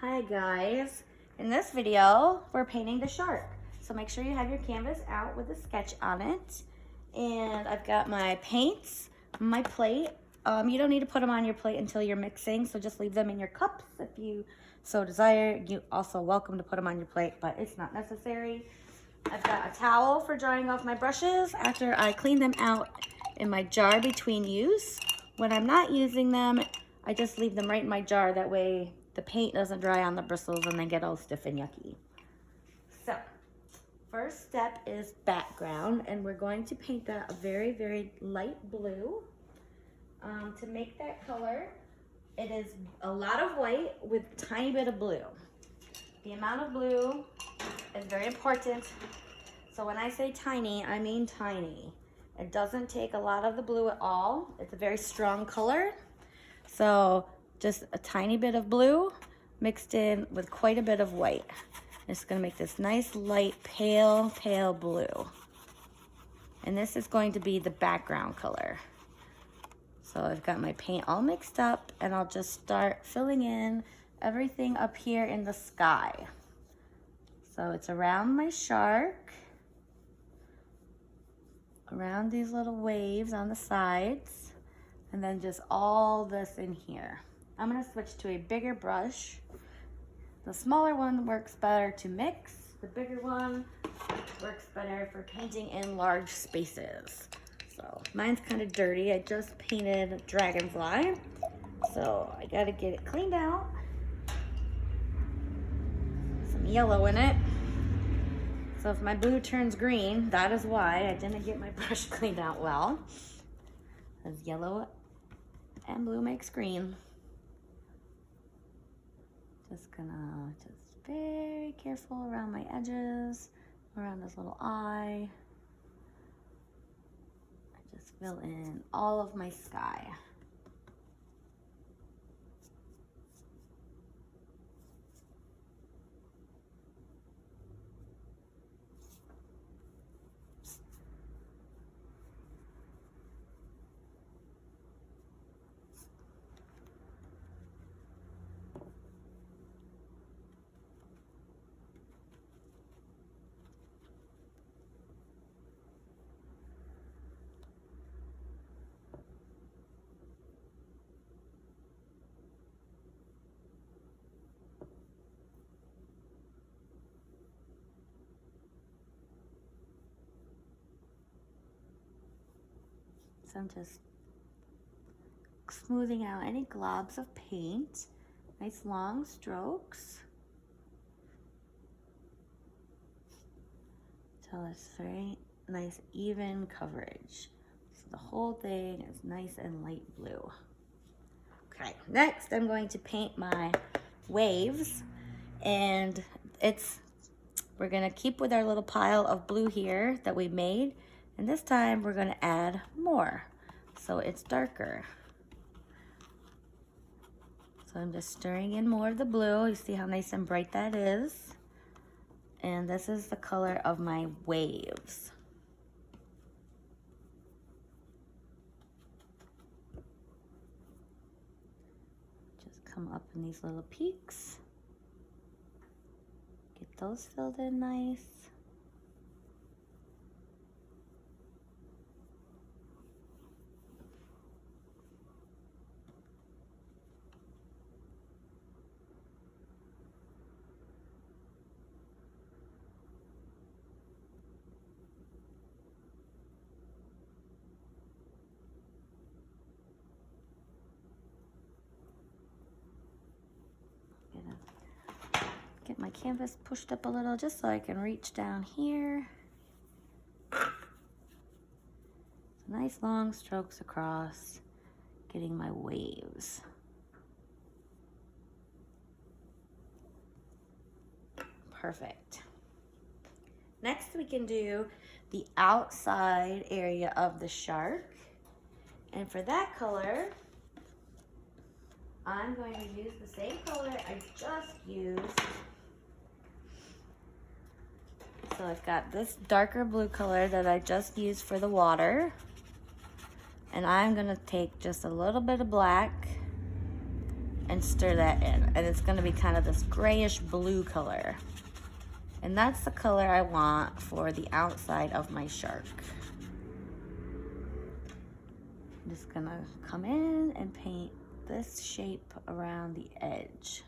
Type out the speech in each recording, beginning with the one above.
Hi guys, in this video we're painting the shark. So make sure you have your canvas out with a sketch on it. And I've got my paints, my plate. You don't need to put them on your plate until you're mixing, so just leave them in your cups if you so desire. You also welcome to put them on your plate, but it's not necessary. I've got a towel for drying off my brushes after I clean them out in my jar between use. When I'm not using them, I just leave them right in my jar. That way the paint doesn't dry on the bristles and they get all stiff and yucky. So, first step is background, and we're going to paint that a very, very light blue. To make that color, it is a lot of white with a tiny bit of blue. The amount of blue is very important. So when I say tiny, I mean tiny. It doesn't take a lot of the blue at all. It's a very strong color. So just a tiny bit of blue mixed in with quite a bit of white. It's gonna make this nice light pale blue. And this is going to be the background color. So I've got my paint all mixed up, and I'll just start filling in everything up here in the sky. So it's around my shark, around these little waves on the sides, and then just all this in here. I'm gonna switch to a bigger brush. The smaller one works better to mix. The bigger one works better for painting in large spaces. So mine's kind of dirty. I just painted dragonfly, so I gotta get it cleaned out. Some yellow in it. So if my blue turns green, that is why I didn't get my brush cleaned out well. Because yellow and blue makes green. Just gonna very careful around my edges, around this little eye. I just fill in all of my sky. So I'm just smoothing out any globs of paint. Nice long strokes. Till it's very nice even coverage. So the whole thing is nice and light blue. Okay, next I'm going to paint my waves, and we're gonna keep with our little pile of blue here that we made. And this time we're gonna add more, so it's darker. So I'm just stirring in more of the blue. You see how nice and bright that is? And this is the color of my waves. Just come up in these little peaks. Get those filled in nice. Get my canvas pushed up a little just so I can reach down here. Nice long strokes across, getting my waves. Perfect. Next we can do the outside area of the shark. And for that color, I'm going to use the same color I just used. So I've got this darker blue color that I just used for the water. And I'm gonna take just a little bit of black and stir that in. And it's gonna be kind of this grayish blue color. And that's the color I want for the outside of my shark. I'm just gonna come in and paint this shape around the edge.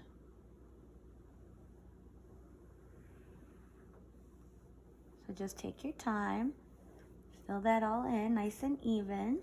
So just take your time, fill that all in nice and even.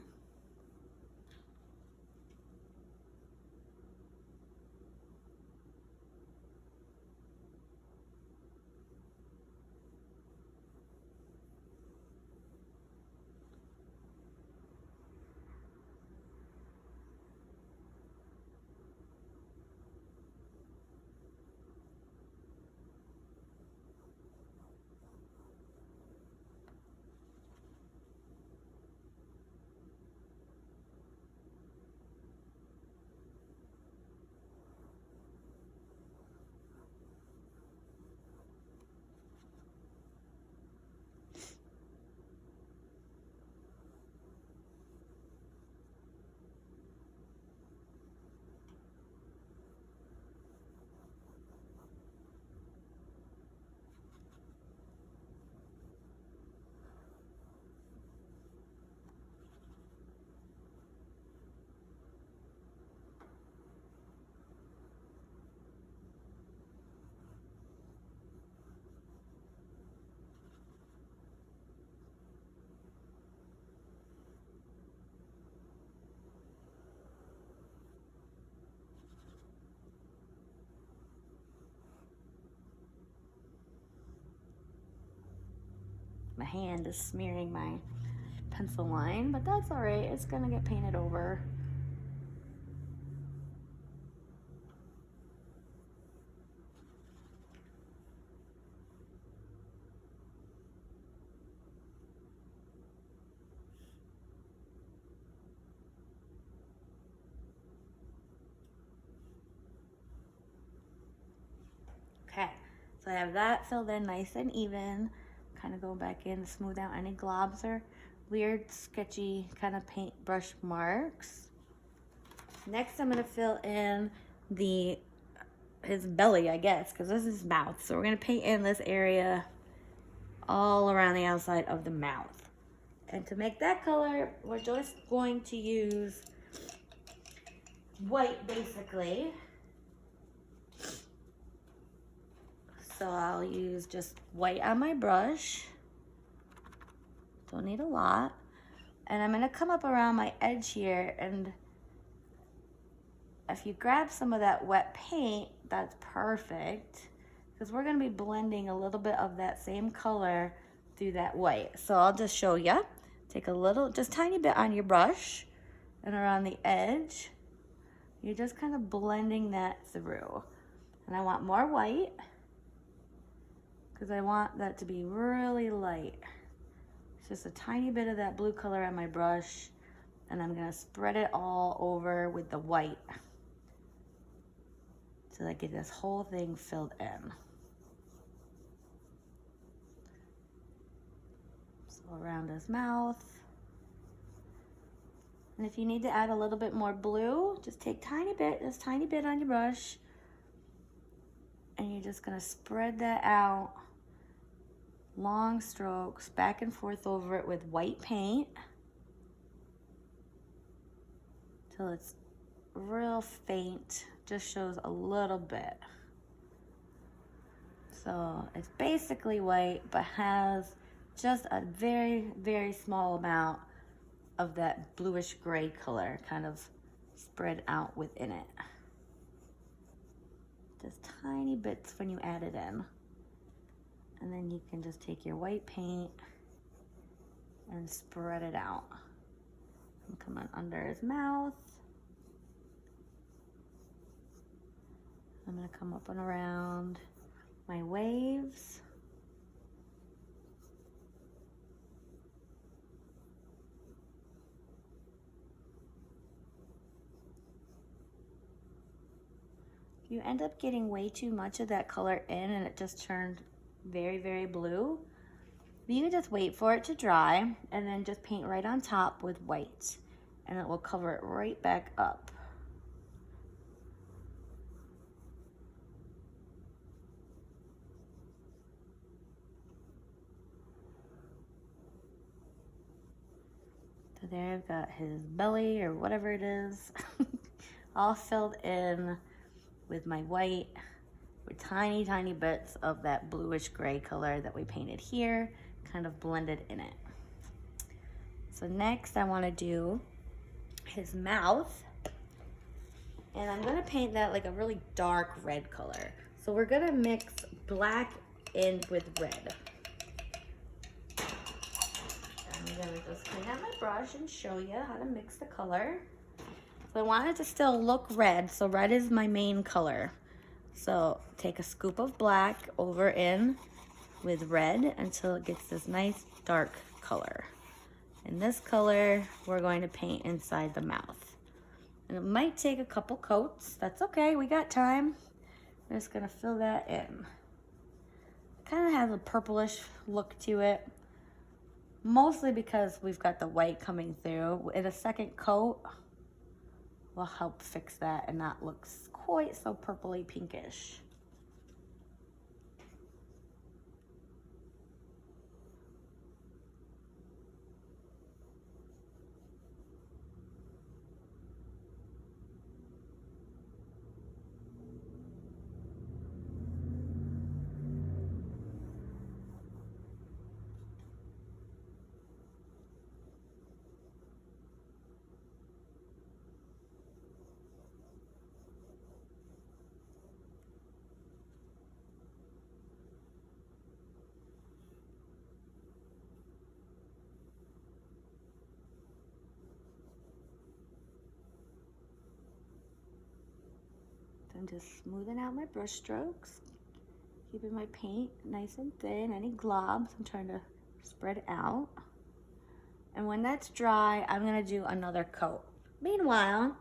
My hand is smearing my pencil line, but that's all right. It's gonna get painted over. Okay, so I have that filled in nice and even. Kind of go back in to smooth out any globs or weird, sketchy kind of paintbrush marks. Next, I'm gonna fill in his belly, I guess, because this is his mouth. So we're gonna paint in this area all around the outside of the mouth. And to make that color, we're just going to use white, basically. So I'll use just white on my brush. Don't need a lot. And I'm gonna come up around my edge here, and if you grab some of that wet paint, that's perfect, because we're gonna be blending a little bit of that same color through that white. So I'll just show you. Take a little, just tiny bit on your brush and around the edge. You're just kind of blending that through. And I want more white, because I want that to be really light. It's just a tiny bit of that blue color on my brush, and I'm gonna spread it all over with the white so that I get this whole thing filled in. So around his mouth. And if you need to add a little bit more blue, just take this tiny bit on your brush, and you're just gonna spread that out. Long strokes back and forth over it with white paint till it's real faint, just shows a little bit. So it's basically white, but has just a very, very small amount of that bluish gray color kind of spread out within it. Just tiny bits when you add it in. And then you can just take your white paint and spread it out. And come on under his mouth. I'm gonna come up and around my waves. If you end up getting way too much of that color in and it just turned very, very blue, you can just wait for it to dry and then just paint right on top with white, and it will cover it right back up. there I've got his belly or whatever it is all filled in with my white, with tiny, tiny bits of that bluish gray color that we painted here, kind of blended in it. So next I want to do his mouth, and I'm going to paint that like a really dark red color. So we're going to mix black in with red. I'm going to just clean out my brush and show you how to mix the color. So I want it to still look red, so red is my main color. So take a scoop of black over in with red until it gets this nice dark color. And this color we're going to paint inside the mouth. And it might take a couple coats. That's okay, we got time. I'm just gonna fill that in. Kind of has a purplish look to it. Mostly because we've got the white coming through. In a second coat will help fix that and not look quite so purpley pinkish. I'm just smoothing out my brush strokes, keeping my paint nice and thin. Any globs, I'm trying to spread it out. And when that's dry, I'm gonna do another coat. Meanwhile,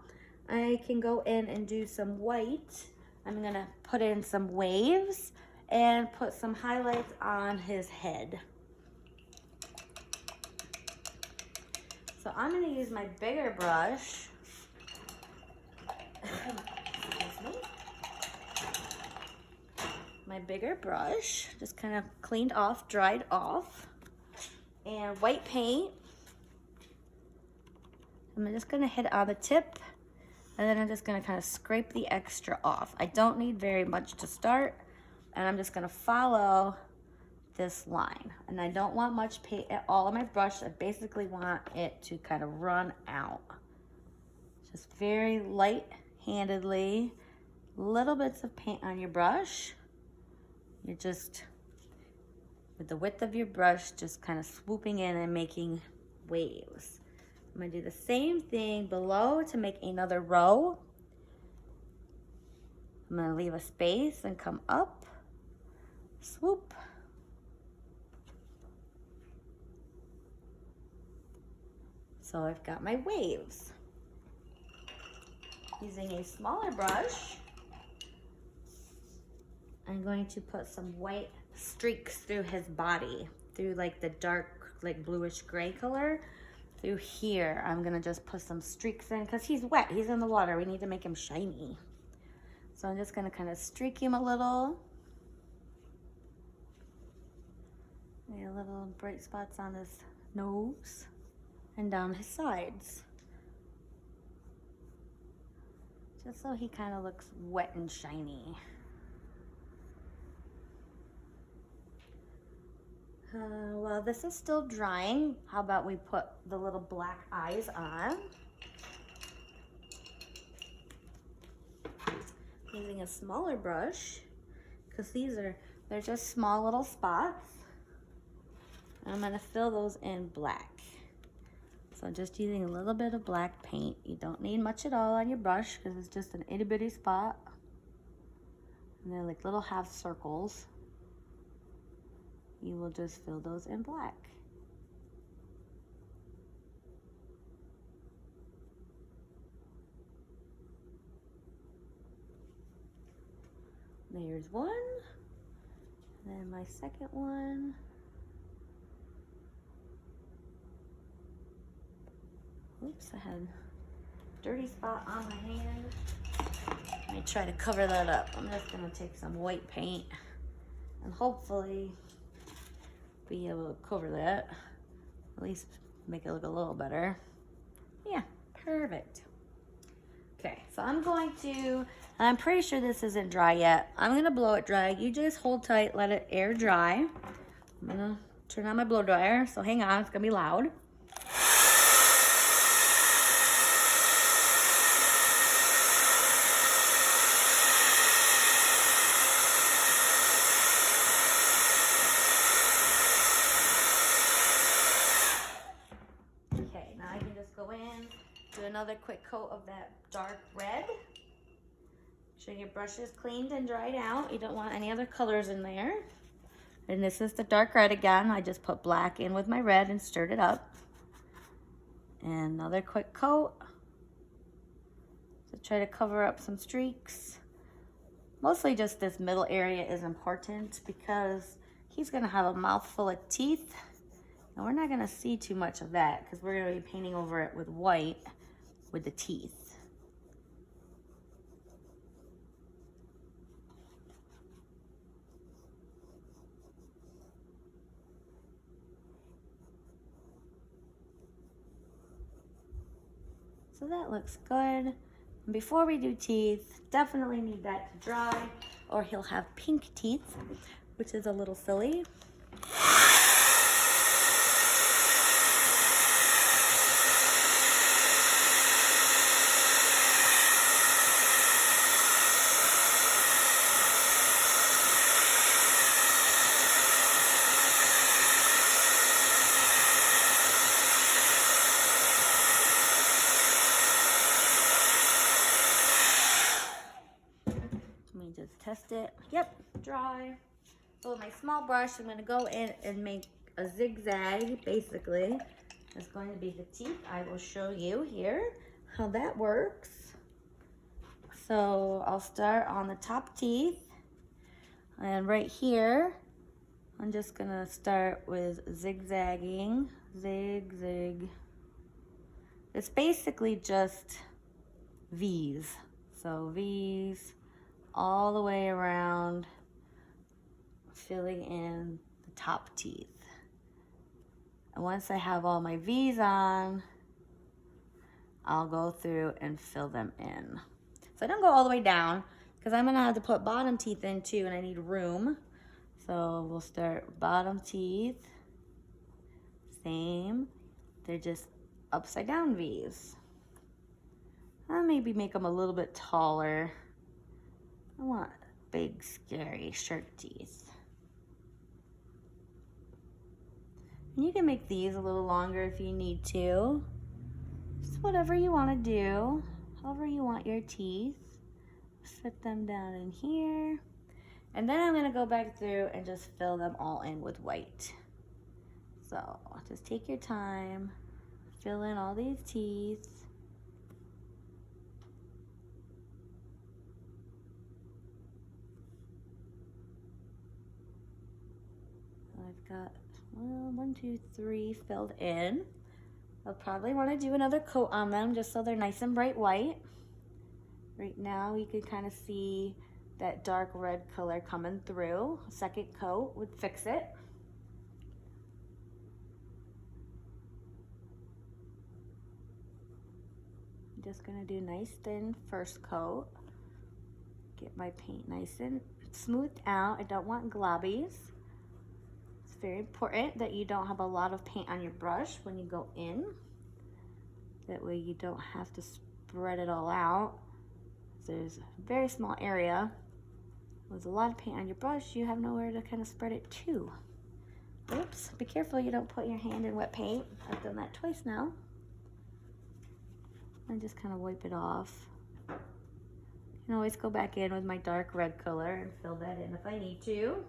I can go in and do some white. I'm gonna put in some waves and put some highlights on his head. So I'm gonna use my bigger brush. My bigger brush, just kind of cleaned off, dried off, and white paint. I'm just gonna hit on the tip, and then I'm just gonna kind of scrape the extra off. I don't need very much to start, and I'm just gonna follow this line. And I don't want much paint at all on my brush. I basically want it to kind of run out. Just very light-handedly, little bits of paint on your brush. You're just, with the width of your brush, just kind of swooping in and making waves. I'm gonna do the same thing below to make another row. I'm gonna leave a space and come up, swoop. So I've got my waves. Using a smaller brush, I'm going to put some white streaks through his body, through like the dark, like bluish gray color. Through here, I'm gonna just put some streaks in because he's wet, he's in the water. We need to make him shiny. So I'm just gonna kind of streak him a little. Maybe a little bright spots on his nose and down his sides. Just so he kind of looks wet and shiny. While this is still drying, how about we put the little black eyes on? Using a smaller brush, because they're just small little spots. I'm gonna fill those in black. So just using a little bit of black paint. You don't need much at all on your brush because it's just an itty bitty spot. And they're like little half circles. You will just fill those in black. There's one. And then my second one. Oops, I had a dirty spot on my hand. Let me try to cover that up. I'm just gonna take some white paint and hopefully be able to cover that. At least make it look a little better. Yeah, perfect. Okay, so I'm pretty sure this isn't dry yet. I'm gonna blow it dry. You just hold tight, let it air dry. I'm gonna turn on my blow dryer, so hang on, it's gonna be loud. Okay, now I can just go in, do another quick coat of that dark red. Make sure your brush is cleaned and dried out. You don't want any other colors in there. And this is the dark red again. I just put black in with my red and stirred it up. And another quick coat. So try to cover up some streaks. Mostly just this middle area is important because he's gonna have a mouthful of teeth. And we're not gonna see too much of that because we're gonna be painting over it with white with the teeth. So that looks good. And before we do teeth, definitely need that to dry or he'll have pink teeth, which is a little silly. Let me just test it. Yep, dry. So with my small brush, I'm gonna go in and make a zigzag, basically. That's going to be the teeth. I will show you here how that works. So I'll start on the top teeth. And right here, I'm just gonna start with zigzagging. Zig, zig. It's basically just V's. So V's all the way around, filling in the top teeth. And once I have all my V's on, I'll go through and fill them in. So I don't go all the way down because I'm gonna have to put bottom teeth in too and I need room. So we'll start bottom teeth, same. They're just upside down V's. I'll maybe make them a little bit taller. I want big, scary shark teeth. And you can make these a little longer if you need to. Just whatever you want to do, however you want your teeth. Fit them down in here. And then I'm going to go back through and just fill them all in with white. So just take your time, fill in all these teeth. I've got, well, 1, 2, 3 filled in. I'll probably want to do another coat on them just so they're nice and bright white. Right now you can kind of see that dark red color coming through. A second coat would fix it. I'm just gonna do nice thin first coat. Get my paint nice and smoothed out. I don't want globbies. It's very important that you don't have a lot of paint on your brush when you go in. That way you don't have to spread it all out. There's a very small area. There's a lot of paint on your brush, you have nowhere to kind of spread it to. Oops, be careful you don't put your hand in wet paint. I've done that twice now. And just kind of wipe it off. You can always go back in with my dark red color and fill that in if I need to.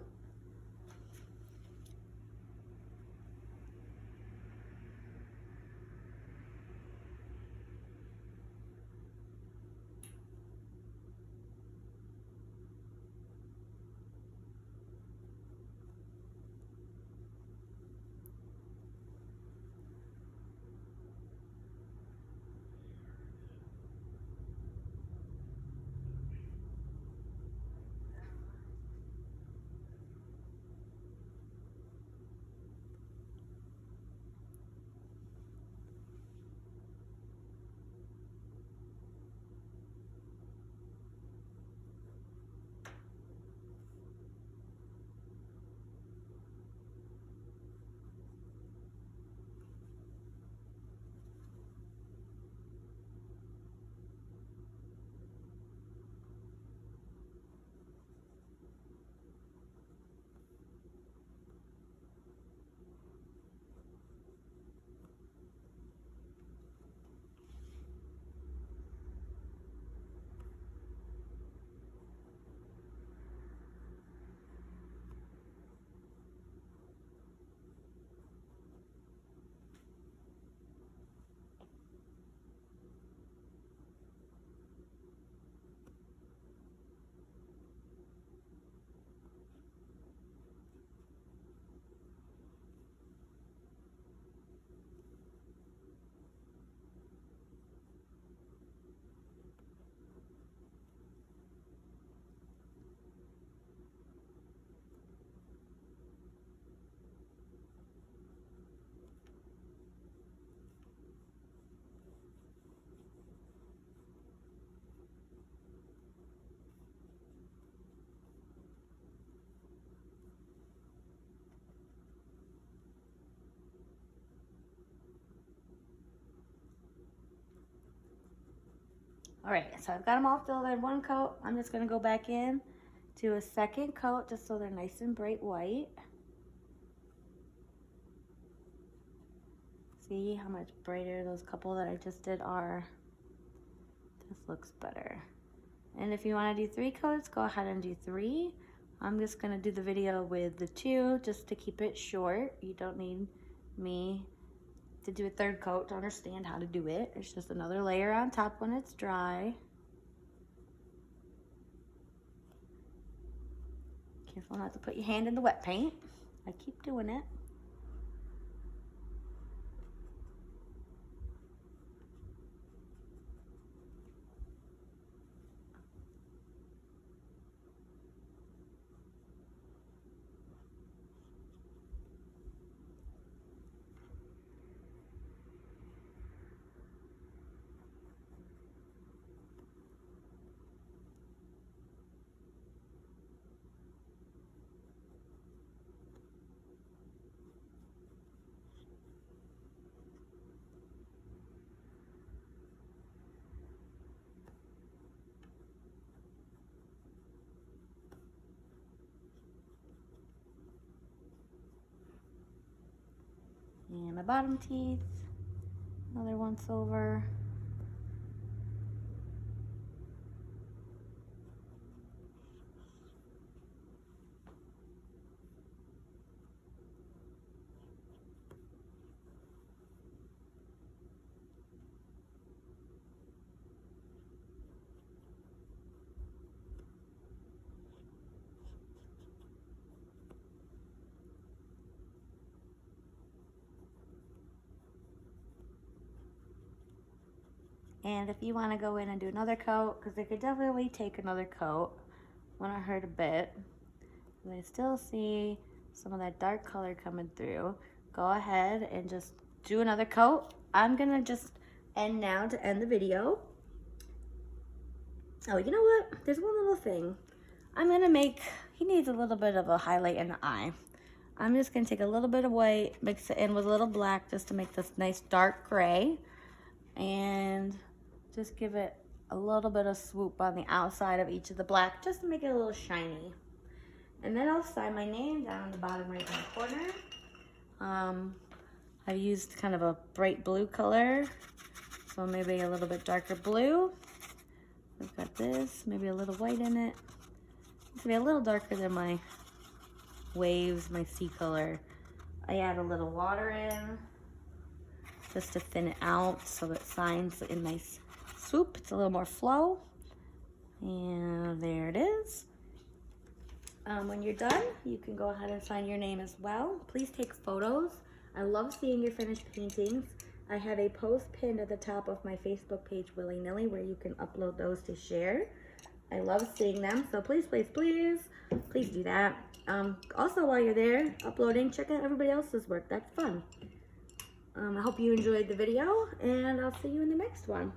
All right, so I've got them all filled in one coat. I'm just gonna go back in, do a second coat just so they're nice and bright white. See how much brighter those couple that I just did are. This looks better. And if you want to do 3 coats, go ahead and do 3. I'm just going to do the video with the 2 just to keep it short. You don't need me to do a 3rd coat to understand how to do it. It's just another layer on top when it's dry. Careful not to put your hand in the wet paint. I keep doing it. And my bottom teeth, another once over. And if you want to go in and do another coat, because I could definitely take another coat when I hurt a bit, and I still see some of that dark color coming through, go ahead and just do another coat. I'm gonna just end now to end the video. Oh, you know what? There's one little thing. I'm gonna make, he needs a little bit of a highlight in the eye. I'm just gonna take a little bit of white, mix it in with a little black just to make this nice dark gray, and just give it a little bit of swoop on the outside of each of the black just to make it a little shiny. And then I'll sign my name down in the bottom right hand corner. I've used kind of a bright blue color, so maybe a little bit darker blue. I've got this, maybe a little white in it. It's gonna be a little darker than my waves, my sea color. I add a little water in just to thin it out so it signs in nice swoop. It's a little more flow. And there it is. When you're done, you can go ahead and sign your name as well. Please take photos. I love seeing your finished paintings. I have a post pinned at the top of my Facebook page, Willy-Nilly, where you can upload those to share. I love seeing them, so please, please, please, please do that. Also, while you're there uploading, check out everybody else's work. That's fun. I hope you enjoyed the video, and I'll see you in the next one.